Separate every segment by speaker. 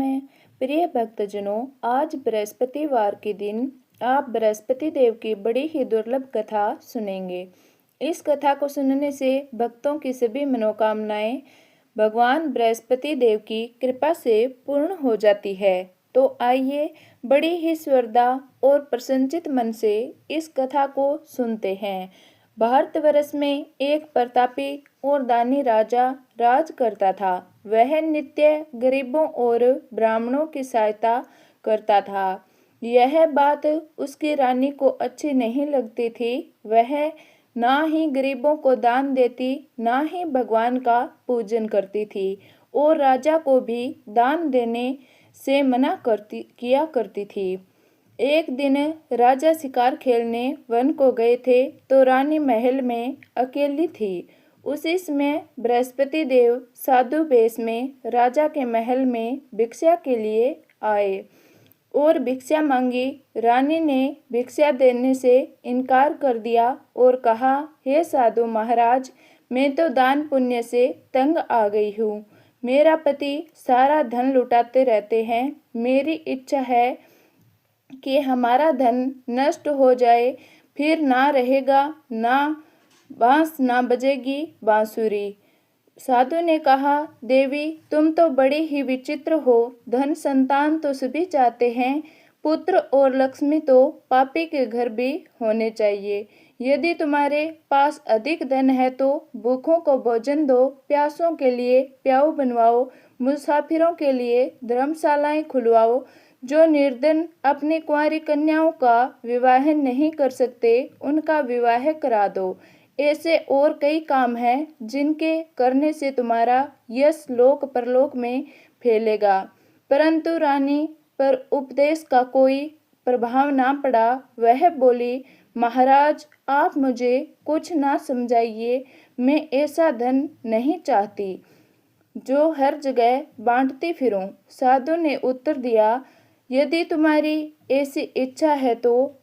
Speaker 1: में। प्रिय भक्तजनों, आज बृहस्पतिवार के दिन आप बृहस्पति देव की बड़ी ही दुर्लभ कथा सुनेंगे। इस कथा को सुनने से भक्तों की सभी मनोकामनाएं भगवान बृहस्पति देव की कृपा से पूर्ण हो जाती है। तो आइए बड़ी ही श्रद्धा और प्रसन्नचित मन से इस कथा को सुनते हैं। भारतवर्ष में एक प्रतापी और दानी राजा राज करता था। वह नित्य गरीबों और ब्राह्मणों की सहायता करता था। यह बात उसकी रानी को अच्छी नहीं लगती थी। वह ना ही गरीबों को दान देती, ना ही भगवान का पूजन करती थी और राजा को भी दान देने से मना किया करती थी। एक दिन राजा शिकार खेलने वन को गए थे तो रानी महल में अकेली थी। उसी समय बृहस्पति देव साधु वेश में राजा के महल में भिक्षा के लिए आए और भिक्षा मांगी। रानी ने भिक्षा देने से इनकार कर दिया और कहा, हे साधु महाराज, मैं तो दान पुण्य से तंग आ गई हूँ। मेरा पति सारा धन लुटाते रहते हैं। मेरी इच्छा है कि हमारा धन नष्ट हो जाए, फिर ना रहेगा ना बांस ना बजेगी बांसुरी। साधु ने कहा, देवी तुम तो बड़ी ही विचित्र हो। धन संतान तो सभी चाहते हैं, पुत्र और लक्ष्मी तो पापी के घर भी होने चाहिए। यदि तुम्हारे पास अधिक धन है तो भूखों को भोजन दो, प्यासों के लिए प्याऊ बनवाओ, मुसाफिरों के लिए धर्मशालाएं खुलवाओ। जो निर्धन अपनी कुंवारी कन्याओं का विवाह नहीं कर सकते, उनका विवाह करा दो। ऐसे और कई काम हैं जिनके करने से तुम्हारा यश लोक परलोक में फैलेगा। परंतु रानी पर उपदेश का कोई प्रभाव ना पड़ा। वह बोली, महाराज आप मुझे कुछ ना समझाइए, मैं ऐसा धन नहीं चाहती जो हर जगह बांटती फिरूं। साधु ने उत्तर दिया, यदि तुम्हारी ऐसी इच्छा है तो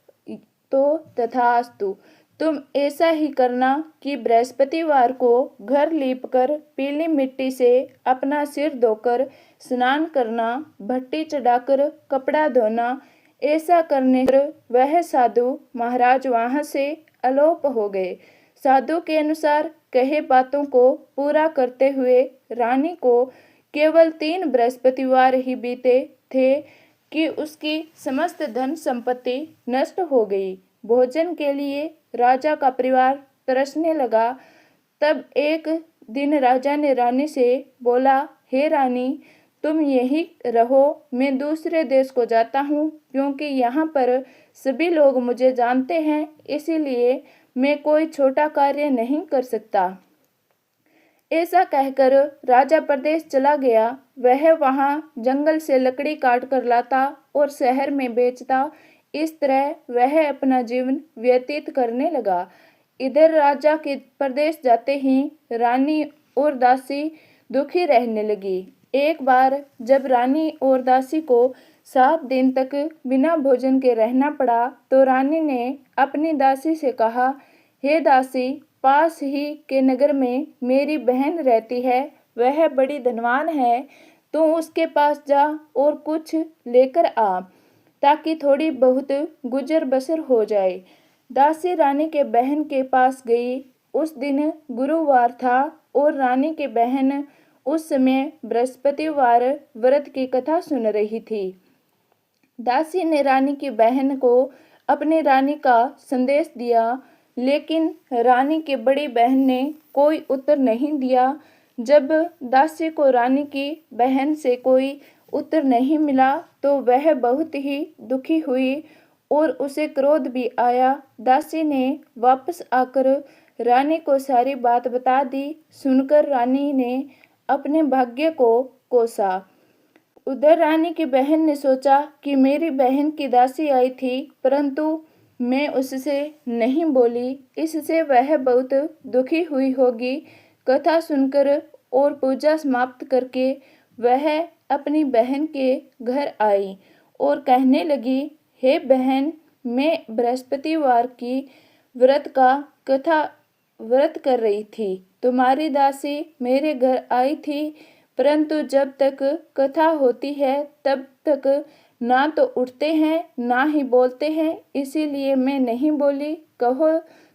Speaker 1: तथास्तु। तुम ऐसा ही करना कि बृहस्पतिवार को घर लीपकर पीली मिट्टी से अपना सिर धोकर स्नान करना, भट्टी चढ़ाकर कपड़ा धोना। ऐसा करने पर वह साधु महाराज वहां से अलोप हो गए। साधु के अनुसार कहे बातों को पूरा करते हुए रानी को केवल 3 बृहस्पतिवार ही बीते थे कि उसकी समस्त धन संपत्ति नष्ट हो गई। भोजन के लिए राजा का परिवार तरसने लगा। तब एक दिन राजा ने रानी से बोला, हे रानी, तुम यहीं रहो, मैं दूसरे देश को जाता हूँ, क्योंकि यहाँ पर सभी लोग मुझे जानते हैं, इसीलिए मैं कोई छोटा कार्य नहीं कर सकता। ऐसा कहकर राजा प्रदेश चला गया। वह वहाँ जंगल से लकड़ी काट कर लाता और शहर में बेचता। इस तरह वह अपना जीवन व्यतीत करने लगा। इधर राजा के प्रदेश जाते ही रानी और दासी दुखी रहने लगी। एक बार जब रानी और दासी को 7 दिन तक बिना भोजन के रहना पड़ा तो रानी ने अपनी दासी से कहा, हे दासी, पास ही के नगर में मेरी बहन रहती है, वह बड़ी धनवान है, तू उसके पास जा और कुछ लेकर आ ताकि थोड़ी बहुत गुजर बसर हो जाए। दासी रानी के बहन के पास गई। उस दिन गुरुवार था और रानी की बहन उस समय बृहस्पतिवार व्रत की कथा सुन रही थी। दासी ने रानी की बहन को अपनी रानी का संदेश दिया, लेकिन रानी की बड़ी बहन ने कोई उत्तर नहीं दिया। जब दासी को रानी की बहन से कोई उत्तर नहीं मिला तो वह बहुत ही दुखी हुई और उसे क्रोध भी आया। दासी ने वापस आकर रानी को सारी बात बता दी। सुनकर रानी ने अपने भाग्य को कोसा। उधर रानी की बहन ने सोचा कि मेरी बहन की दासी आई थी, परंतु मैं उससे नहीं बोली, इससे वह बहुत दुखी हुई होगी। कथा सुनकर और पूजा समाप्त करके वह अपनी बहन के घर आई और कहने लगी, हे बहन, मैं बृहस्पतिवार की व्रत कर रही थी। तुम्हारी दासी मेरे घर आई थी। परंतु जब तक कथा होती है तब तक ना तो उठते हैं ना ही बोलते हैं, इसीलिए मैं नहीं बोली। कहो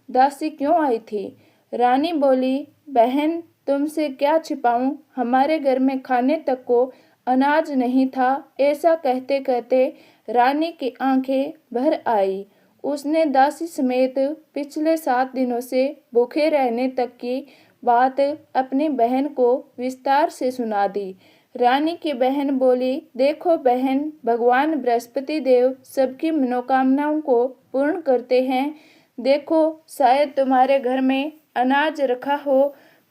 Speaker 1: दासी क्यों आई थी? रानी बोली, बहन तुमसे क्या छिपाऊं, हमारे घर में खाने तक को अनाज नहीं था। ऐसा कहते कहते रानी की आंखें भर आई। उसने दासी समेत पिछले 7 दिनों से भूखे रहने तक की बात अपनी बहन को विस्तार से सुना दी। रानी की बहन बोली, देखो बहन, भगवान बृहस्पति देव सबकी मनोकामनाओं को पूर्ण करते हैं। देखो शायद तुम्हारे घर में अनाज रखा हो।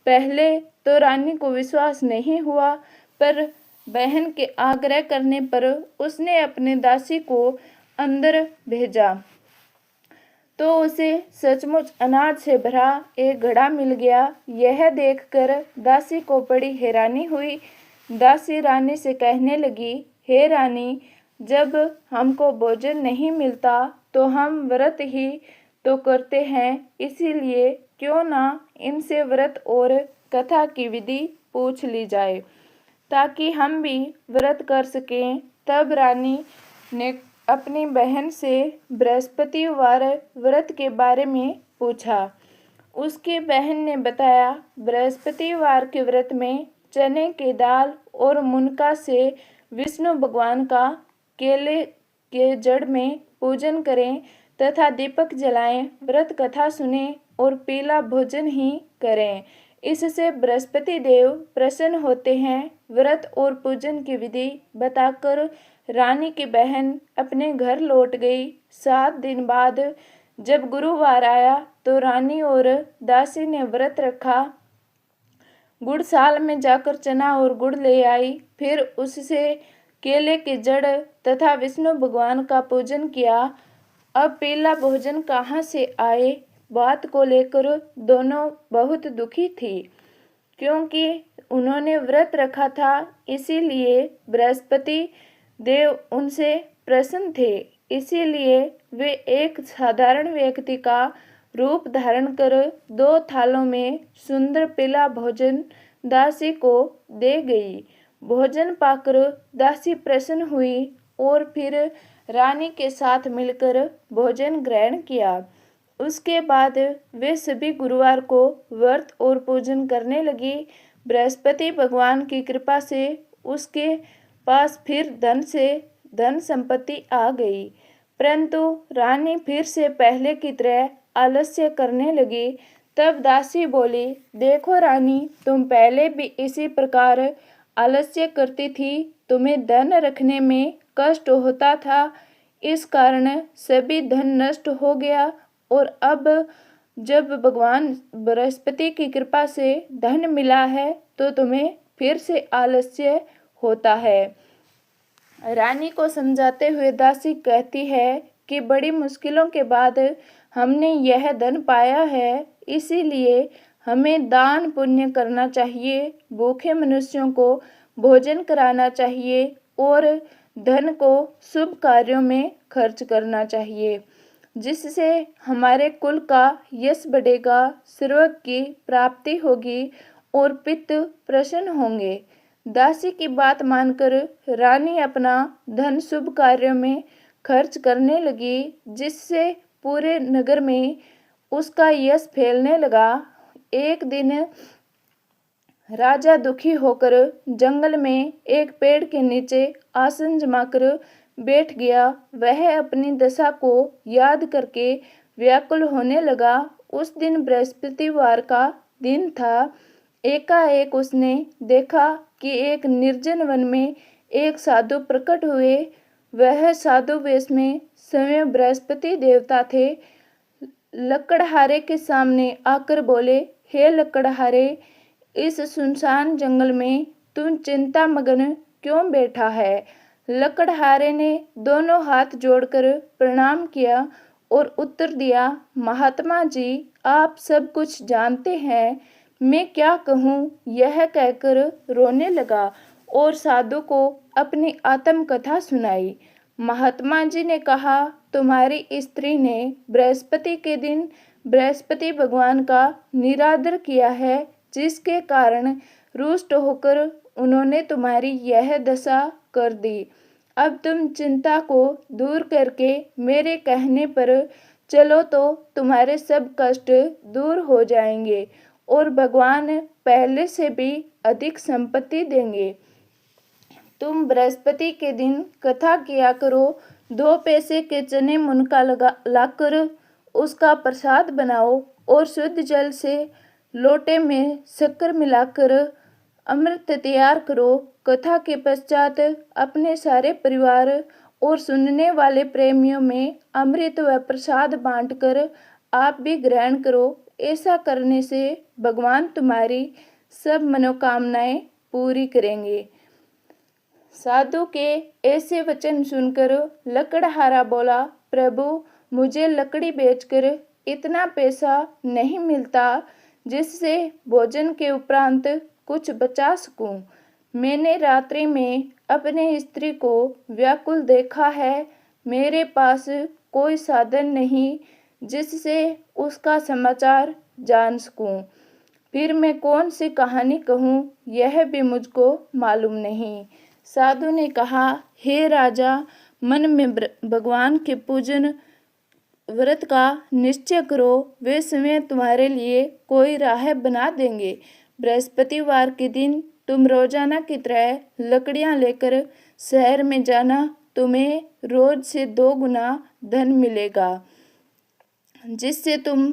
Speaker 1: पहले तो रानी को विश्वास नहीं हुआ, पर बहन के आग्रह करने पर उसने अपने दासी को अंदर भेजा तो उसे सचमुच अनाज से भरा एक घड़ा मिल गया। यह देखकर दासी को बड़ी हैरानी हुई। दासी रानी से कहने लगी, हे रानी, जब हमको भोजन नहीं मिलता तो हम व्रत ही तो करते हैं, इसीलिए क्यों ना इनसे व्रत और कथा की विधि पूछ ली जाए ताकि हम भी व्रत कर सकें। तब रानी ने अपनी बहन से बृहस्पतिवार व्रत के बारे में पूछा। उसकी बहन ने बताया, बृहस्पतिवार के व्रत में चने की दाल और मुनका से विष्णु भगवान का केले के जड़ में पूजन करें तथा दीपक जलाएं, व्रत कथा सुने और पीला भोजन ही करें। इससे बृहस्पति देव प्रसन्न होते हैं। व्रत और पूजन की विधि बताकर रानी की बहन अपने घर लौट गई। 7 दिन बाद जब गुरुवार आया तो रानी और दासी ने व्रत रखा। गुड़साल में जाकर चना और गुड़ ले आई, फिर उससे केले की जड़ तथा विष्णु भगवान का पूजन किया। अब पीला भोजन कहाँ से आए, बात को लेकर दोनों बहुत दुखी थी, क्योंकि उन्होंने व्रत रखा था, इसीलिए बृहस्पति देव उनसे प्रसन्न थे। इसीलिए वे एक साधारण व्यक्ति का रूप धारण कर 2 थालों में सुंदर पीला भोजन दासी को दे गई। भोजन पाकर दासी प्रसन्न हुई और फिर रानी के साथ मिलकर भोजन ग्रहण किया। उसके बाद वे सभी गुरुवार को व्रत और पूजन करने लगी। बृहस्पति भगवान की कृपा से उसके पास फिर धन संपत्ति आ गई, परंतु रानी फिर से पहले की तरह आलस्य करने लगी। तब दासी बोली, देखो रानी, तुम पहले भी इसी प्रकार आलस्य करती थी, तुम्हें धन रखने में कष्ट होता था, इस कारण सभी धन नष्ट हो गया, और अब जब भगवान बृहस्पति की कृपा से धन मिला है तो तुम्हें फिर से आलस्य होता है। रानी को समझाते हुए दासी कहती है कि बड़ी मुश्किलों के बाद हमने यह धन पाया है, इसीलिए हमें दान पुण्य करना चाहिए, भूखे मनुष्यों को भोजन कराना चाहिए और धन को शुभ कार्यों में खर्च करना चाहिए, जिससे हमारे कुल का यश बढ़ेगा, स्वर्ग की प्राप्ति होगी और पितृ प्रसन्न होंगे। दासी की बात मानकर रानी अपना धन शुभ कार्यों में खर्च करने लगी, जिससे पूरे नगर में उसका यश फैलने लगा। एक दिन राजा दुखी होकर जंगल में एक पेड़ के नीचे आसन जमाकर बैठ गया। वह अपनी दशा को याद करके व्याकुल होने लगा। उस दिन बृहस्पतिवार का दिन था। एकाएक उसने देखा कि एक निर्जन वन में एक साधु प्रकट हुए। वह साधु वेश में स्वयं बृहस्पति देवता थे। लकड़हारे के सामने आकर बोले, हे लकड़हारे, इस सुनसान जंगल में तू चिंता मगन क्यों बैठा है? लकड़हारे ने दोनों हाथ जोड़कर प्रणाम किया और उत्तर दिया, महात्मा जी, आप सब कुछ जानते हैं, मैं क्या कहूँ? यह कहकर रोने लगा और साधु को अपनी आत्मकथा सुनाई। महात्मा जी ने कहा, तुम्हारी स्त्री ने बृहस्पति के दिन बृहस्पति भगवान का निरादर किया है, जिसके कारण रुष्ट होकर उन्होंने तुम्हारी यह दशा कर दी। अब तुम चिंता को दूर करके मेरे कहने पर चलो तो तुम्हारे सब कष्ट दूर हो जाएंगे और भगवान पहले से भी अधिक संपत्ति देंगे। तुम बृहस्पति के दिन कथा किया करो। 2 पैसे के चने मुनका लाकर उसका प्रसाद बनाओ और शुद्ध जल से लोटे में शक्कर मिलाकर अमृत तैयार करो। कथा के पश्चात अपने सारे परिवार और सुनने वाले प्रेमियों में अमृत व प्रसाद बांटकर आप भी ग्रहण करो। ऐसा करने से भगवान तुम्हारी सब मनोकामनाएं पूरी करेंगे। साधु के ऐसे वचन सुनकर लकड़हारा बोला, प्रभु, मुझे लकड़ी बेचकर इतना पैसा नहीं मिलता जिससे भोजन के उपरांत कुछ बचा सकूं। मैंने रात्रि में अपने स्त्री को व्याकुल देखा है। मेरे पास कोई साधन नहीं जिससे उसका समाचार जान सकूं। फिर मैं कौन सी कहानी कहूँ यह भी मुझको मालूम नहीं। साधु ने कहा, हे राजा, मन में भगवान के पूजन व्रत का निश्चय करो। वे समय तुम्हारे लिए कोई राह बना देंगे। बृहस्पतिवार के दिन तुम रोजाना की तरह लकड़ियां लेकर शहर में जाना। तुम्हें रोज से 2 गुना धन मिलेगा, जिससे तुम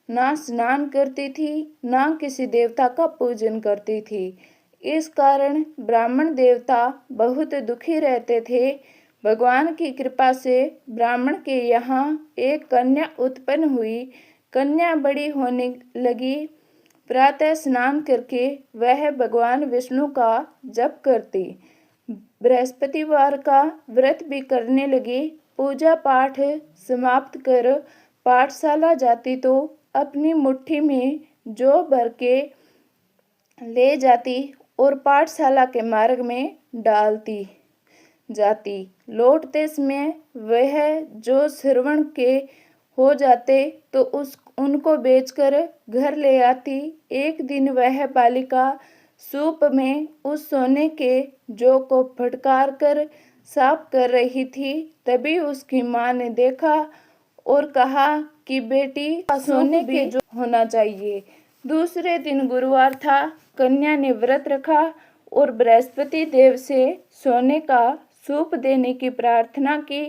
Speaker 1: ना स्नान करती थी ना किसी देवता का पूजन करती थी। इस कारण ब्राह्मण देवता बहुत दुखी रहते थे। भगवान की कृपा से ब्राह्मण के यहाँ एक कन्या उत्पन्न हुई। कन्या बड़ी होने लगी। प्रातः स्नान करके वह भगवान विष्णु का जप करती। बृहस्पतिवार का व्रत भी करने लगी। पूजा पाठ समाप्त कर पाठशाला जाती तो अपनी मुट्ठी में जौ भर के ले जाती और पाठशाला के मार्ग में डालती जाती। लौटते समय वह जो श्रवण के हो जाते तो उनको बेचकर घर ले आती। एक दिन वह बालिका सूप में उस सोने के जौ को फटकार कर साफ कर रही थी। तभी उसकी माँ ने देखा और कहा कि बेटी, सोने के जौ होना चाहिए। दूसरे दिन गुरुवार था। कन्या ने व्रत रखा और बृहस्पति देव से सोने का सूप देने की प्रार्थना की।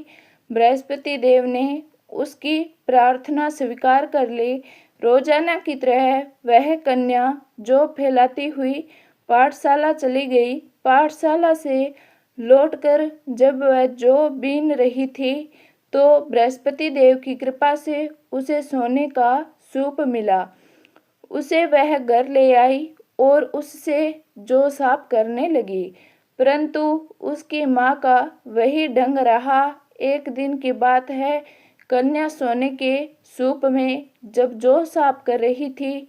Speaker 1: बृहस्पति देव ने उसकी प्रार्थना स्वीकार कर ली। रोजाना की तरह वह कन्या जौ फैलाती हुई पाठशाला चली गई। पाठशाला से लौटकर जब वह जौ बीन रही थी तो बृहस्पति देव की कृपा से उसे सोने का सूप मिला। उसे वह घर ले आई और उससे जौ साफ करने लगी, परंतु उसकी माँ का वही ढंग रहा। एक दिन की बात है, कन्या सोने के सूप में जब जौ साफ कर रही थी,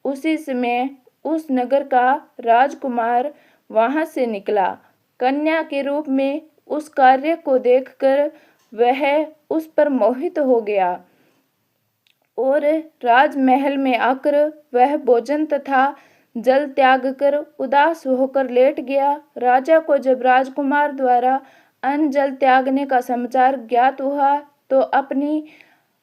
Speaker 1: उसी समय उस नगर का राजकुमार वहां से निकला। कन्या के रूप में उस कार्य को देखकर वह उस पर मोहित हो गया और राजमहल में आकर वह भोजन तथा जल त्याग कर उदास होकर लेट गया। राजा को जब राजकुमार द्वारा अन्न जल त्यागने का समाचार ज्ञात हुआ तो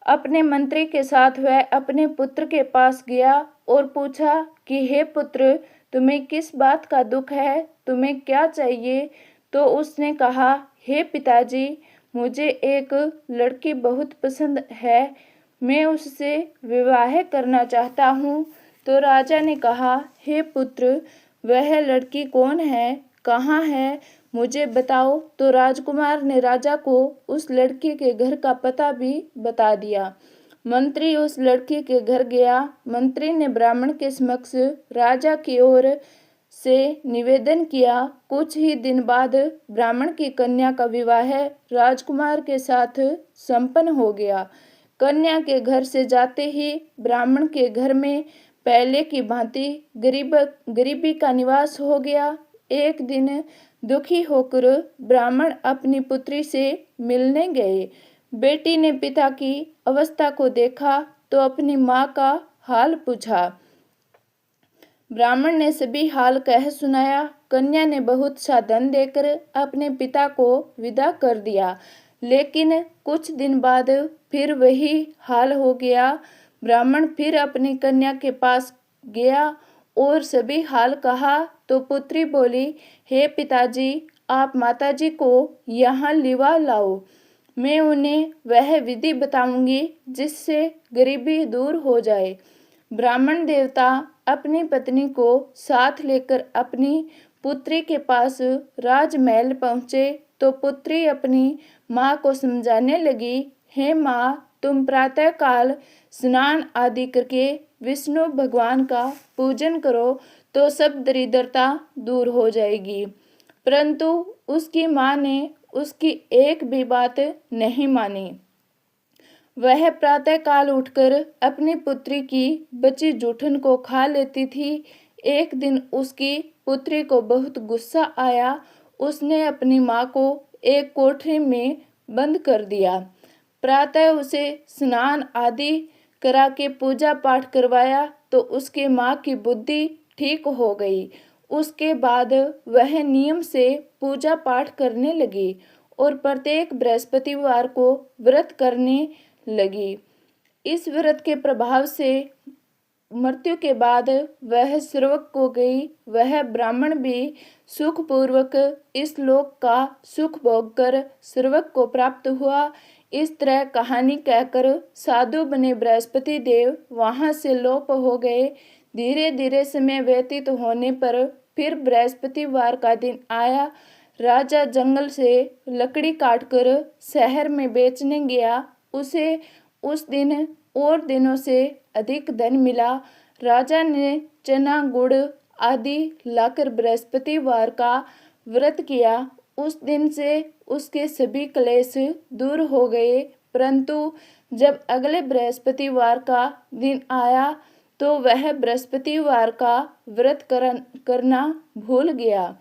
Speaker 1: अपने मंत्री के साथ वह अपने पुत्र के पास गया और पूछा कि हे पुत्र, तुम्हें किस बात का दुख है, तुम्हें क्या चाहिए? तो उसने कहा, हे पिताजी, मुझे एक लड़की बहुत पसंद है, मैं उससे विवाह करना चाहता हूँ। तो राजा ने कहा, हे पुत्र, वह लड़की कौन है, कहाँ है, मुझे बताओ। तो राजकुमार ने राजा को उस लड़की के घर का पता भी बता दिया। मंत्री उस लड़की के घर गया। मंत्री ने ब्राह्मण के समक्ष राजा की ओर से निवेदन किया। कुछ ही दिन बाद ब्राह्मण की कन्या का विवाह राजकुमार के साथ संपन्न हो गया। कन्या के घर से जाते ही ब्राह्मण के घर में पहले की भांति गरीबी का निवास हो गया। एक दिन दुखी होकर ब्राह्मण अपनी पुत्री से मिलने गए। बेटी ने पिता की अवस्था को देखा तो अपनी माँ का हाल पूछा। ब्राह्मण ने सभी हाल कह सुनाया। कन्या ने बहुत सा धन देकर अपने पिता को विदा कर दिया। लेकिन कुछ दिन बाद फिर वही हाल हो गया। ब्राह्मण फिर अपनी कन्या के पास गया और सभी हाल कहा तो पुत्री बोली, हे पिताजी, आप माताजी को यहाँ लिवा लाओ। मैं उन्हें वह विधि बताऊंगी जिससे गरीबी दूर हो जाए। ब्राह्मण देवता अपनी पत्नी को साथ लेकर अपनी पुत्री के पास राजमहल पहुँचे तो पुत्री अपनी माँ को समझाने लगी, हे माँ, तुम प्रातःकाल स्नान आदि करके विष्णु भगवान का पूजन करो तो सब दरिद्रता दूर हो जाएगी। परंतु उसकी माँ ने उसकी एक भी बात नहीं मानी। वह प्रातःकाल उठकर अपनी पुत्री की बची जूठन को खा लेती थी। एक दिन उसकी पुत्री को बहुत गुस्सा आया। उसने अपनी माँ को एक कोठरी में बंद कर दिया। प्रातः उसे स्नान आदि करा के पूजा पाठ करवाया तो उसके माँ की बुद्धि ठीक हो गई। उसके बाद वह नियम से पूजा पाठ करने लगी और प्रत्येक बृहस्पतिवार को व्रत करने लगी। इस व्रत के प्रभाव से मृत्यु के बाद वह स्वर्ग को गई। वह ब्राह्मण भी सुखपूर्वक इस लोक का सुख भोग कर स्वर्ग को प्राप्त हुआ। इस तरह कहानी कहकर साधु बने बृहस्पति देव वहां से लोप हो गए। धीरे धीरे समय व्यतीत होने पर फिर बृहस्पतिवार का दिन आया। राजा जंगल से लकड़ी काटकर शहर में बेचने गया। उसे उस दिन और दिनों से अधिक धन मिला। राजा ने चना गुड़ आदि लाकर बृहस्पतिवार का व्रत किया। उस दिन से उसके सभी क्लेश दूर हो गए। परंतु जब अगले बृहस्पतिवार का दिन आया तो वह बृहस्पतिवार का व्रत करना भूल गया।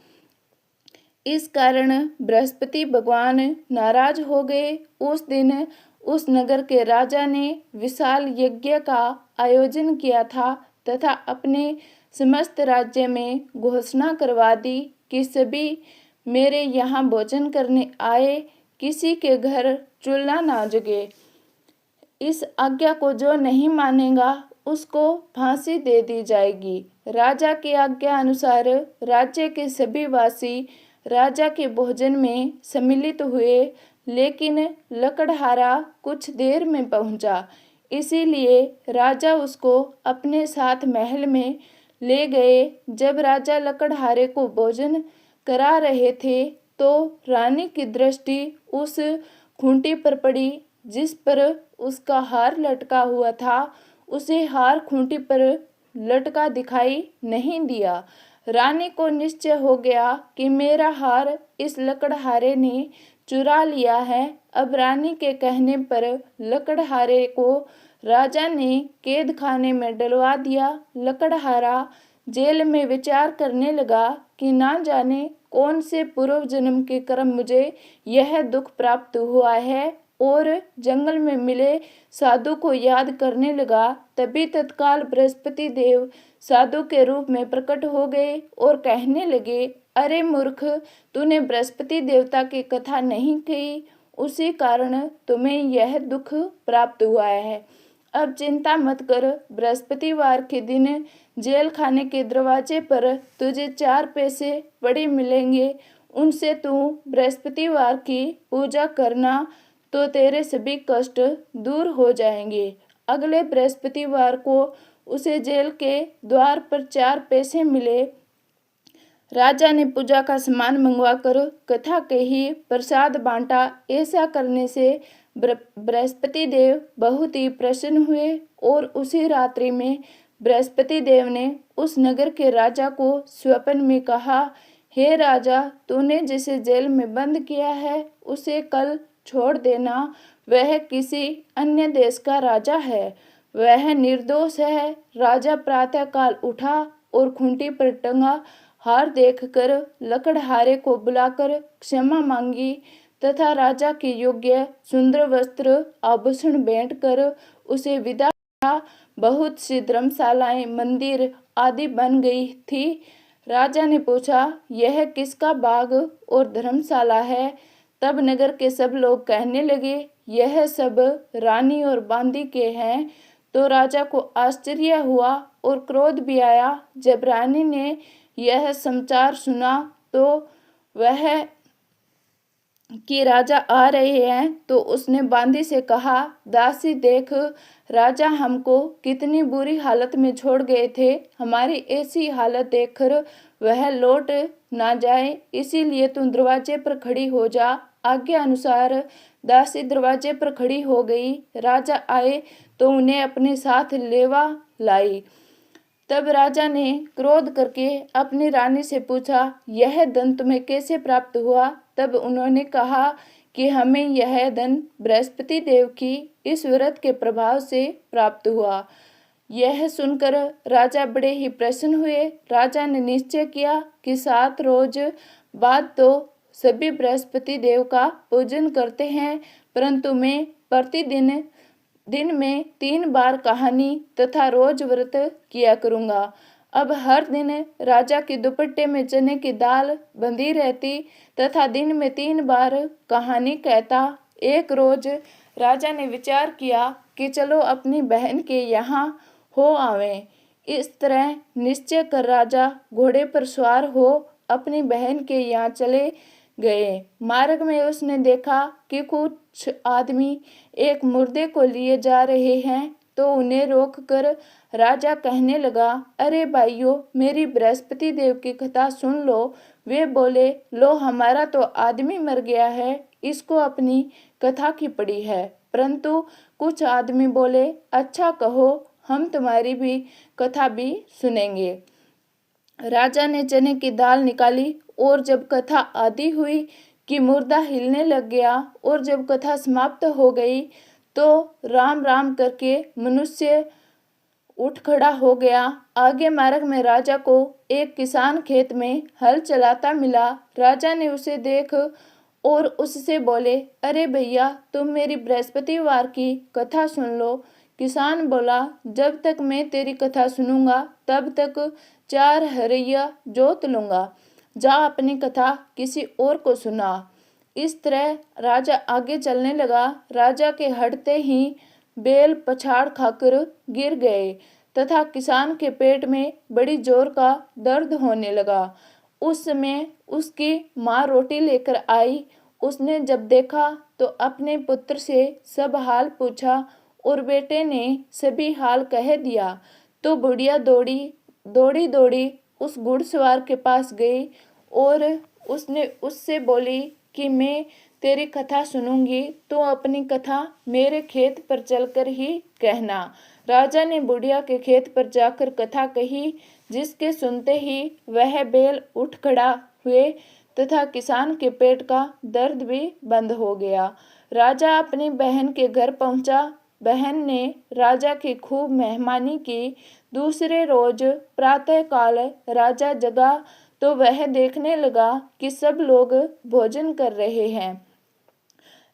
Speaker 1: इस कारण बृहस्पति भगवान नाराज हो गए। उस दिन उस नगर के राजा ने विशाल यज्ञ का आयोजन किया था तथा अपने समस्त राज्य में घोषणा करवा दी कि सभी मेरे यहाँ भोजन करने आए, किसी के घर चूल्हा ना जगे। इस आज्ञा को जो नहीं मानेगा उसको फांसी दे दी जाएगी। राजा की आज्ञा अनुसार राज्य के सभी वासी राजा के भोजन में सम्मिलित हुए, लेकिन लकड़हारा कुछ देर में पहुंचा। इसीलिए राजा उसको अपने साथ महल में ले गए। जब राजा लकड़हारे को भोजन करा रहे थे तो रानी की दृष्टि उस खूंटी पर पड़ी जिस पर उसका हार लटका हुआ था। उसे हार खूंटी पर लटका दिखाई नहीं दिया। रानी को निश्चय हो गया कि मेरा हार इस लकड़हारे ने चुरा लिया है। अब रानी के कहने पर लकड़हारे को राजा ने कैद खाने में डलवा दिया। लकड़हारा जेल में विचार करने लगा कि ना जाने कौन से पूर्व जन्म के कर्म मुझे यह दुख प्राप्त हुआ है, और जंगल में मिले साधु को याद करने लगा। तभी तत्काल बृहस्पति देव साधु के रूप में प्रकट हो गए और कहने लगे, अरे मूर्ख, तूने बृहस्पति देवता की कथा नहीं कही, उसी कारण तुम्हें यह दुख प्राप्त हुआ है। अब चिंता मत कर, बृहस्पतिवार के दिन जेल खाने के दरवाजे पर तुझे 4 पैसे पड़े मिलेंगे। उनसे तू बृहस्पतिवार की पूजा करना तो तेरे सभी कष्ट दूर हो जाएंगे। अगले बृहस्पतिवार को उसे जेल के द्वार पर 4 पैसे मिले। राजा ने पूजा का सामान मंगवाकर कथा कही, प्रसाद बांटा। ऐसा करने से बृहस्पति देव बहुत ही प्रसन्न हुए और उसी रात्रि में बृहस्पति देव ने उस नगर के राजा को स्वप्न में कहा, हे राजा, तूने जिसे जेल में बंद किया है उसे कल छोड़ देना। वह किसी अन्य देश का राजा है, वह निर्दोष है। राजा प्रातःकाल उठा और खूंटी पर टंगा हार देखकर लकड़हारे को बुलाकर क्षमा मांगी तथा राजा के योग्य सुंदर वस्त्र आभूषण भेंट कर उसे विदा किया। बहुत सी धर्मशालाएं, मंदिर आदि बन गई थी। राजा ने पूछा, यह किसका बाग और धर्मशाला है? तब नगर के सब लोग कहने लगे, यह सब रानी और बांदी के हैं। तो राजा को आश्चर्य हुआ और क्रोध भी आया। जब रानी ने यह समाचार सुना तो वह कि राजा आ रहे हैं, तो उसने बांदी से कहा, दासी देख, राजा हमको कितनी बुरी हालत में छोड़ गए थे। हमारी ऐसी हालत देखकर वह लौट ना जाए, इसीलिए तुम दरवाजे पर खड़ी हो जा। आज्ञा अनुसार दासी दरवाजे पर खड़ी हो गई। राजा आए तो उन्हें अपने साथ लेवा लाई। तब राजा ने क्रोध करके अपनी रानी से पूछा, यह धन तुम्हें कैसे प्राप्त हुआ? तब उन्होंने कहा कि हमें यह धन बृहस्पति देव की इस व्रत के प्रभाव से प्राप्त हुआ। यह सुनकर राजा बड़े ही प्रसन्न हुए। राजा ने निश्चय किया कि 7 रोज बाद तो सभी बृहस्पति देव का पूजन करते हैं, परंतु मैं प्रतिदिन दिन में 3 बार कहानी तथा रोज व्रत किया करूँगा। अब हर दिन राजा के दुपट्टे में चने की दाल बंधी रहती तथा दिन में 3 बार कहानी कहता। एक रोज राजा ने विचार किया कि चलो अपनी बहन के यहाँ हो आवें। इस तरह निश्चय कर राजा घोड़े पर सवार हो अपनी बहन के यहाँ चले गए। मार्ग में उसने देखा कि कुछ आदमी एक मुर्दे को लिए जा रहे हैं, तो उन्हें रोककर राजा कहने लगा, अरे भाइयों, मेरी बृहस्पति देव की कथा सुन लो। वे बोले, लो, हमारा तो आदमी मर गया है, इसको अपनी कथा की पड़ी है। परंतु कुछ आदमी बोले, अच्छा कहो, हम तुम्हारी भी कथा भी सुनेंगे। राजा ने चने की दाल निकाली और जब कथा आदि हुई कि मुर्दा हिलने लग गया और जब कथा समाप्त हो गई तो राम राम करके मनुष्य उठ खड़ा हो गया। आगे मार्ग में राजा को एक किसान खेत में हल चलाता मिला। राजा ने उसे देख और उससे बोले, अरे भैया, तुम मेरी बृहस्पतिवार की कथा सुन लो। किसान बोला, जब तक मैं तेरी कथा सुनूंगा तब तक 4 हरैया जोत लूंगा। जा अपनी कथा किसी और को सुना। इस तरह राजा आगे चलने लगा। राजा के हटते ही बैल पछाड़ खाकर गिर गए तथा किसान के पेट में बड़ी जोर का दर्द होने लगा। उस समय उसकी माँ रोटी लेकर आई। उसने जब देखा तो अपने पुत्र से सब हाल पूछा और बेटे ने सभी हाल कह दिया। तो बुढ़िया दौड़ी दौड़ी उस घुड़सवार के पास गई और उसने उससे बोली कि मैं तेरी कथा सुनूंगी, तो अपनी कथा मेरे खेत पर चलकर ही कहना। राजा ने बुढ़िया के खेत पर जाकर कथा कही, जिसके सुनते ही वह बैल उठ खड़ा हुए तथा किसान के पेट का दर्द भी बंद हो गया। राजा अपनी बहन के घर पहुंचा। बहन ने राजा की खूब मेहमानी की। दूसरे रोज प्रातःकाल राजा जगा तो वह देखने लगा कि सब लोग भोजन कर रहे हैं।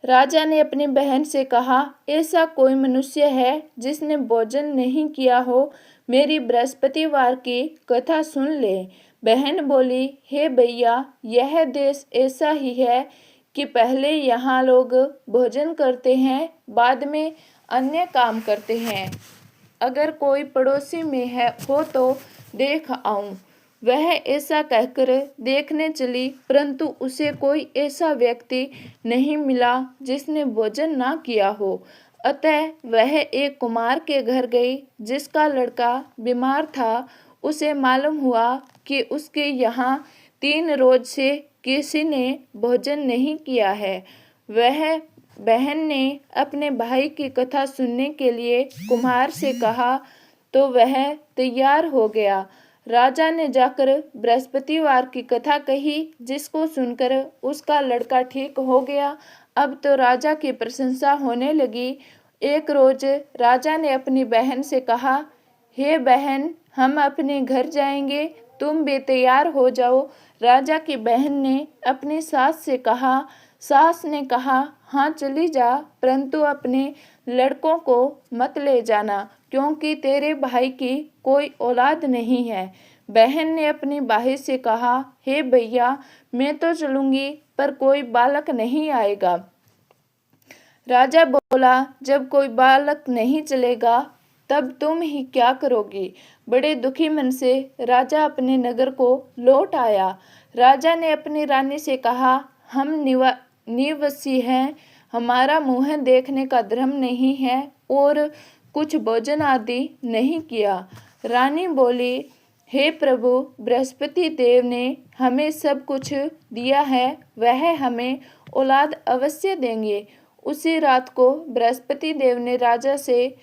Speaker 1: राजा ने अपनी बहन से कहा, ऐसा कोई मनुष्य है जिसने भोजन नहीं किया हो? मेरी बृहस्पतिवार की कथा सुन ले। बहन बोली, हे भैया, यह देश ऐसा ही है कि पहले यहाँ लोग भोजन करते हैं, बाद में अन्य काम करते हैं। अगर कोई पड़ोसी में हो तो देख आऊं। वह ऐसा कहकर देखने चली, परंतु उसे कोई ऐसा व्यक्ति नहीं मिला जिसने भोजन ना किया हो। अतः वह एक कुम्हार के घर गई, जिसका लड़का बीमार था। उसे मालूम हुआ कि उसके यहाँ 3 रोज से किसी ने भोजन नहीं किया है। वह बहन ने अपने भाई की कथा सुनने के लिए कुम्हार से कहा, तो वह तैयार हो गया। राजा ने जाकर बृहस्पतिवार की कथा कही, जिसको सुनकर उसका लड़का ठीक हो गया। अब तो राजा की प्रशंसा होने लगी। एक रोज राजा ने अपनी बहन से कहा, हे बहन, हम अपने घर जाएंगे, तुम भी तैयार हो जाओ। राजा की बहन ने अपनी सास से कहा। सास ने कहा, हाँ चली जा, परंतु अपने लड़कों को मत ले जाना, क्योंकि तेरे भाई की कोई औलाद नहीं है। बहन ने अपनी भाई से कहा, हे भैया, मैं तो चलूंगी पर कोई बालक नहीं आएगा। राजा बोला, जब कोई बालक नहीं चलेगा तब तुम ही क्या करोगी। बड़े दुखी मन से राजा अपने नगर को लौट आया। राजा ने अपनी रानी से कहा, हम निवासी हैं, हमारा मुंह देखने का धर्म नहीं है और कुछ भोजन आदि नहीं किया। रानी बोली, हे प्रभु, बृहस्पति देव ने हमें सब कुछ दिया है, वह हमें औलाद अवश्य देंगे। उसी रात को बृहस्पति देव ने राजा से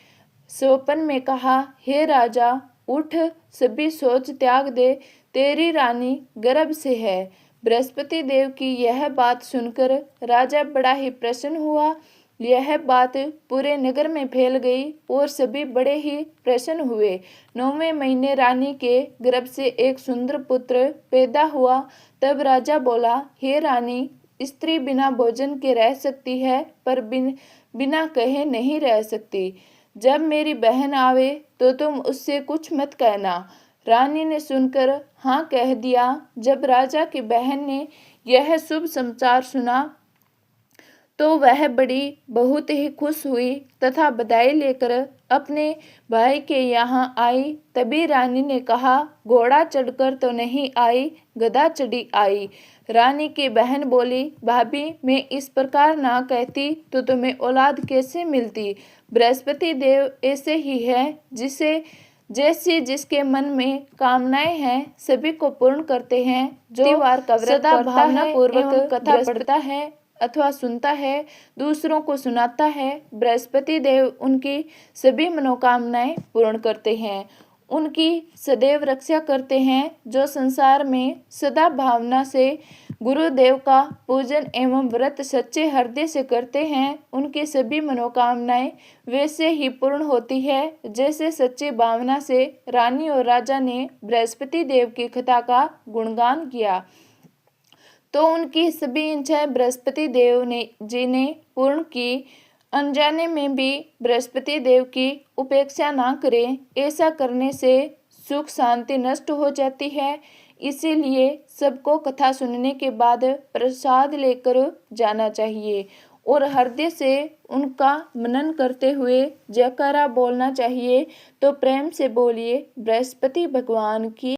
Speaker 1: स्वप्न में कहा, हे राजा, उठ, सभी सोच त्याग दे, तेरी रानी गर्भ से है। बृहस्पति देव की यह बात सुनकर राजा बड़ा ही प्रसन्न हुआ। यह बात पूरे नगर में फैल गई और सभी बड़े ही प्रसन्न हुए। 9वें महीने रानी के गर्भ से एक सुंदर पुत्र पैदा हुआ। तब राजा बोला, हे रानी, स्त्री बिना भोजन के रह सकती है पर बिना कहे नहीं रह सकती। जब मेरी बहन आवे तो तुम उससे कुछ मत कहना। रानी ने सुनकर हाँ कह दिया। जब राजा की बहन ने यह शुभ समाचार सुना तो वह बहुत ही खुश हुई तथा बधाई लेकर अपने भाई के यहाँ आई। तभी रानी ने कहा, घोड़ा चढ़कर तो नहीं आई, गधा चढ़ी आई। रानी की बहन बोली, भाभी, मैं इस प्रकार ना कहती तो तुम्हें औलाद कैसे मिलती। बृहस्पति देव ऐसे ही है, जैसी जिसके मन में कामनाएं हैं सभी को पूर्ण करते हैं। जो वार का व्रत करता है एवं कथा पढ़ता है अथवा सुनता है, दूसरों को सुनाता है, बृहस्पति देव उनकी सभी मनोकामनाएं पूर्ण करते हैं, उनकी सदैव रक्षा करते हैं। जो संसार में सदा भावना से गुरुदेव का पूजन एवं व्रत सच्चे हृदय से करते हैं, उनकी सभी मनोकामनाएं वैसे ही पूर्ण होती है जैसे सच्ची भावना से रानी और राजा ने बृहस्पति देव की कथा का गुणगान किया। तो उनकी सभी इच्छाएं बृहस्पति देव जी ने पूर्ण की। अनजाने में भी बृहस्पति देव की उपेक्षा ना करें, ऐसा करने से सुख शांति नष्ट हो जाती है। इसीलिए सबको कथा सुनने के बाद प्रसाद लेकर जाना चाहिए और हृदय से उनका मनन करते हुए जयकारा बोलना चाहिए। तो प्रेम से बोलिए, बृहस्पति भगवान की